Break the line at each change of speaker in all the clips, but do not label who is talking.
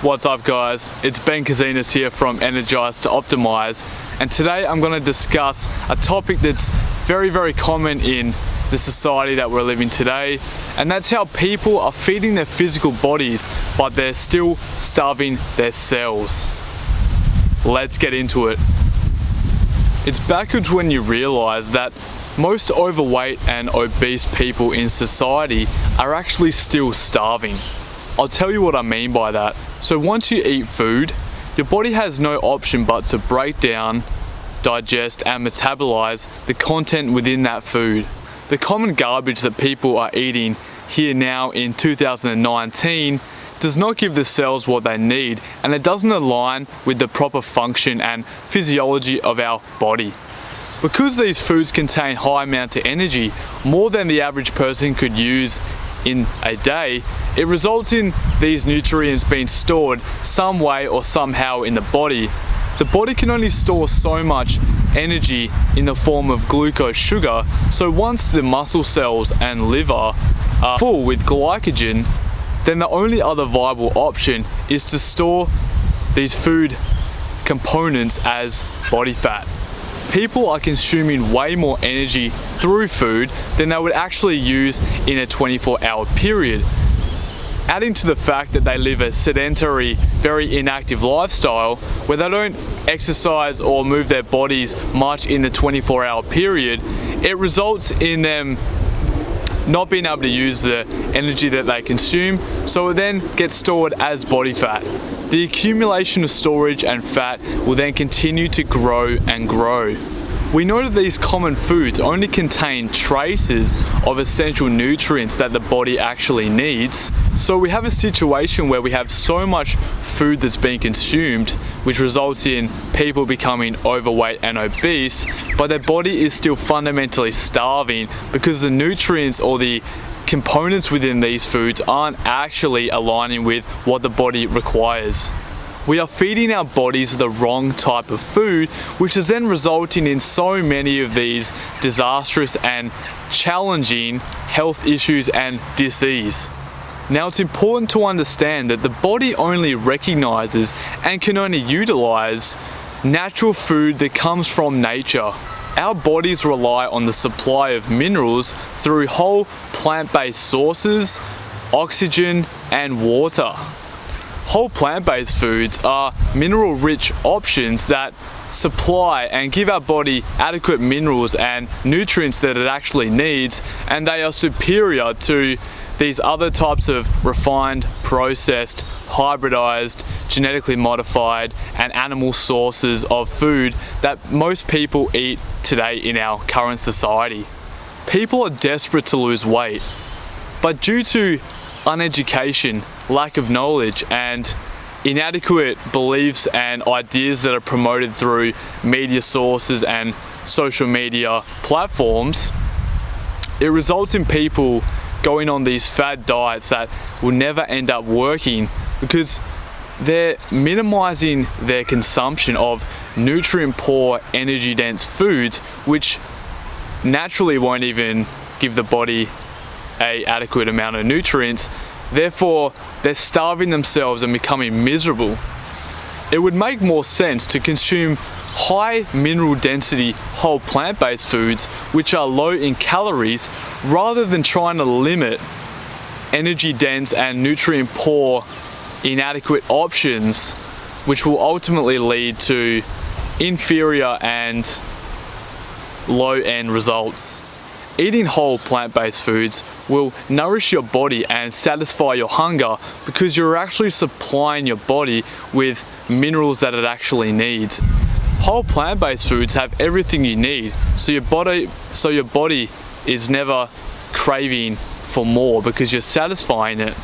What's up guys, it's Ben Kazinas here from Energize to Optimize, and today I'm going to discuss a topic that's very common in the society that we're living today, and that's how people are feeding their physical bodies but they're still starving their cells. Let's get into it. It's backwards when you realize that most overweight and obese people in society are actually still starving. I'll tell you what I mean by that. So once you eat food, your body has no option but to break down, digest and metabolize the content within that food. The common garbage that people are eating here now in 2019 does not give the cells what they need, and it doesn't align with the proper function and physiology of our body. Because these foods contain high amounts of energy, more than the average person could use in a day, it results in these nutrients being stored some way or somehow in the body. The body can only store so much energy in the form of glucose sugar, so once the muscle cells and liver are full with glycogen, then the only other viable option is to store these food components as body fat. People are consuming way more energy through food than they would actually use in a 24-hour period. Adding to the fact that they live a sedentary, very inactive lifestyle where they don't exercise or move their bodies much in the 24-hour period, it results in them not being able to use the energy that they consume, so it then gets stored as body fat. The accumulation of storage and fat will then continue to grow and grow. We know that these common foods only contain traces of essential nutrients that the body actually needs, so we have a situation where we have so much food that's being consumed, which results in people becoming overweight and obese, but their body is still fundamentally starving because the nutrients or the components within these foods aren't actually aligning with what the body requires. We are feeding our bodies the wrong type of food, which is then resulting in so many of these disastrous and challenging health issues and disease. Now, it's important to understand that the body only recognizes and can only utilize natural food that comes from nature. Our bodies rely on the supply of minerals through whole plant-based sources, oxygen and water. Whole plant-based foods are mineral-rich options that supply and give our body adequate minerals and nutrients that it actually needs, and they are superior to these other types of refined, processed, hybridized, genetically modified and animal sources of food that most people eat today in our current society. People are desperate to lose weight, but due to uneducation, lack of knowledge and inadequate beliefs and ideas that are promoted through media sources and social media platforms, it results in people going on these fad diets that will never end up working because they're minimizing their consumption of nutrient poor, energy dense foods, which naturally won't even give the body an adequate amount of nutrients. Therefore, they're starving themselves and becoming miserable. It would make more sense to consume high mineral density whole plant-based foods which are low in calories rather than trying to limit energy dense and nutrient poor inadequate options, which will ultimately lead to inferior and low end results. Eating whole plant-based foods will nourish your body and satisfy your hunger because you're actually supplying your body with minerals that it actually needs. Whole plant-based foods have everything you need, so your body is never craving for more because you're satisfying it.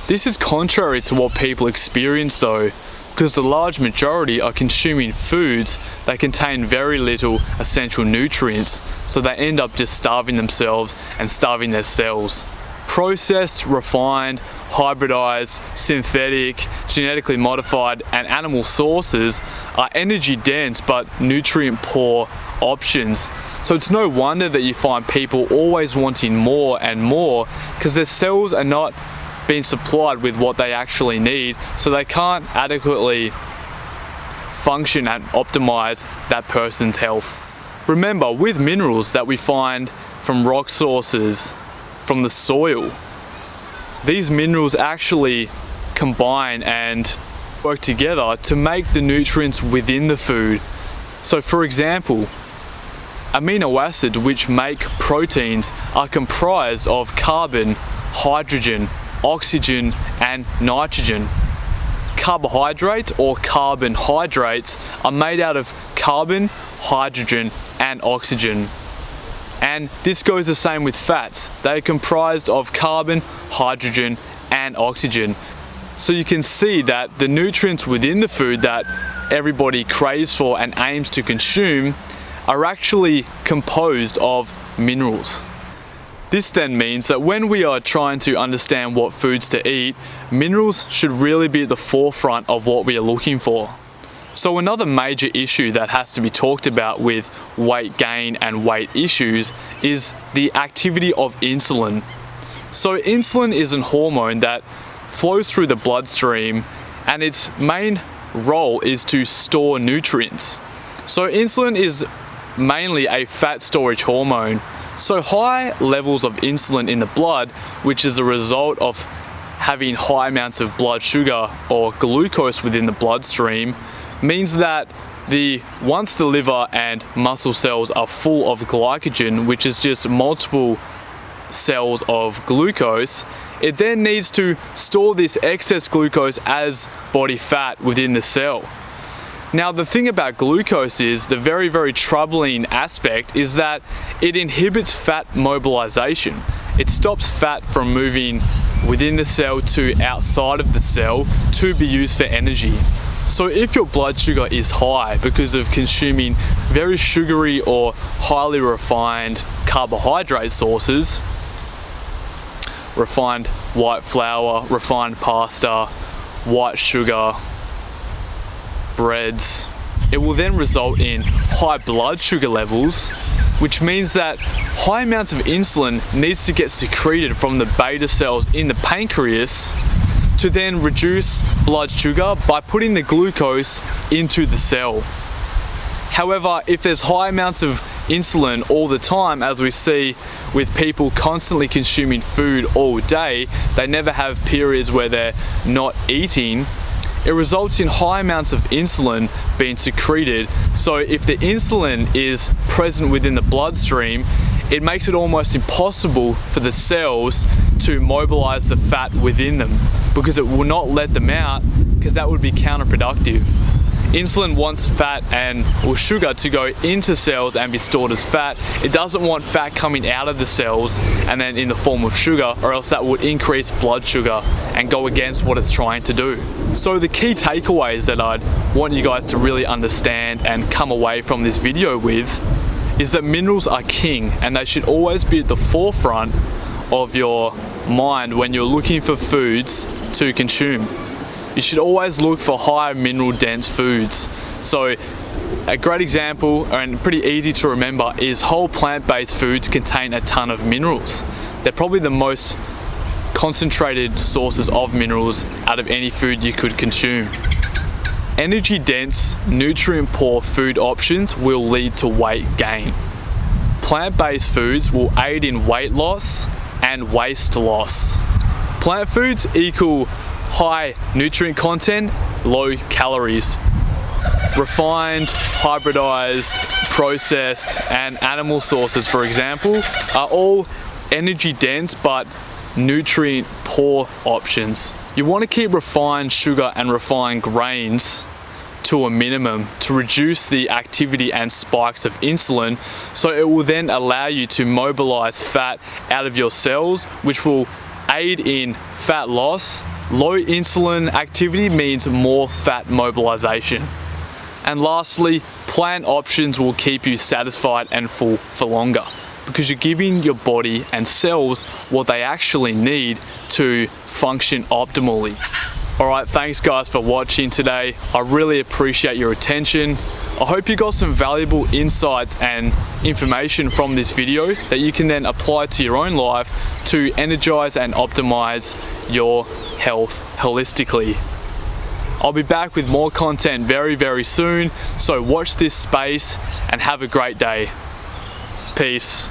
This is contrary to what people experience though, because the large majority are consuming foods that contain very little essential nutrients, so they end up just starving themselves and starving their cells. Processed, refined, hybridized, synthetic, genetically modified and animal sources are energy dense but nutrient poor options. So it's no wonder that you find people always wanting more and more because their cells are not being supplied with what they actually need, so they can't adequately function and optimize that person's health. Remember, with minerals that we find from rock sources, from the soil, these minerals actually combine and work together to make the nutrients within the food. So for example, amino acids, which make proteins, are comprised of carbon, hydrogen, oxygen and nitrogen. Carbohydrates or carbon hydrates are made out of carbon, hydrogen and oxygen. And this goes the same with fats. They are comprised of carbon, hydrogen and oxygen. So you can see that the nutrients within the food that everybody craves for and aims to consume are actually composed of minerals. This then means that when we are trying to understand what foods to eat, minerals should really be at the forefront of what we are looking for. So another major issue that has to be talked about with weight gain and weight issues is the activity of insulin. So insulin is a hormone that flows through the bloodstream, and its main role is to store nutrients. So insulin is mainly a fat storage hormone. So high levels of insulin in the blood, which is a result of having high amounts of blood sugar or glucose within the bloodstream, means that once the liver and muscle cells are full of glycogen, which is just multiple cells of glucose, it then needs to store this excess glucose as body fat within the cell. Now the thing about glucose is, the very, very troubling aspect is that it inhibits fat mobilization. It stops fat from moving within the cell to outside of the cell to be used for energy. So if your blood sugar is high because of consuming very sugary or highly refined carbohydrate sources, refined white flour, refined pasta, white sugar, breads, it will then result in high blood sugar levels, which means that high amounts of insulin needs to get secreted from the beta cells in the pancreas to then reduce blood sugar by putting the glucose into the cell. However, if there's high amounts of insulin all the time, as we see with people constantly consuming food all day, they never have periods where they're not eating, it results in high amounts of insulin being secreted. So if the insulin is present within the bloodstream, it makes it almost impossible for the cells to mobilize the fat within them, because it will not let them out, because that would be counterproductive. Insulin wants fat or sugar to go into cells and be stored as fat. It doesn't want fat coming out of the cells and then in the form of sugar, or else that would increase blood sugar and go against what it's trying to do. So the key takeaways that I'd want you guys to really understand and come away from this video with is that minerals are king, and they should always be at the forefront of your mind when you're looking for foods to consume. You should always look for high mineral dense foods. So a great example, and pretty easy to remember, is whole plant-based foods contain a ton of minerals. They're probably the most concentrated sources of minerals out of any food you could consume. Energy dense, nutrient poor food options will lead to weight gain. Plant-based foods will aid in weight loss and waist loss. Plant foods equal high nutrient content, low calories. Refined, hybridized, processed and animal sources, for example, are all energy dense but nutrient poor options. You want to keep refined sugar and refined grains to a minimum to reduce the activity and spikes of insulin, so it will then allow you to mobilize fat out of your cells, which will aid in fat loss. Low insulin activity means more fat mobilization. And lastly, plant options will keep you satisfied and full for longer, because you're giving your body and cells what they actually need to function optimally. Alright, thanks guys for watching today. I really appreciate your attention. I hope you got some valuable insights and information from this video that you can then apply to your own life to energize and optimize your health holistically. I'll be back with more content very, very soon, so watch this space and have a great day. Peace.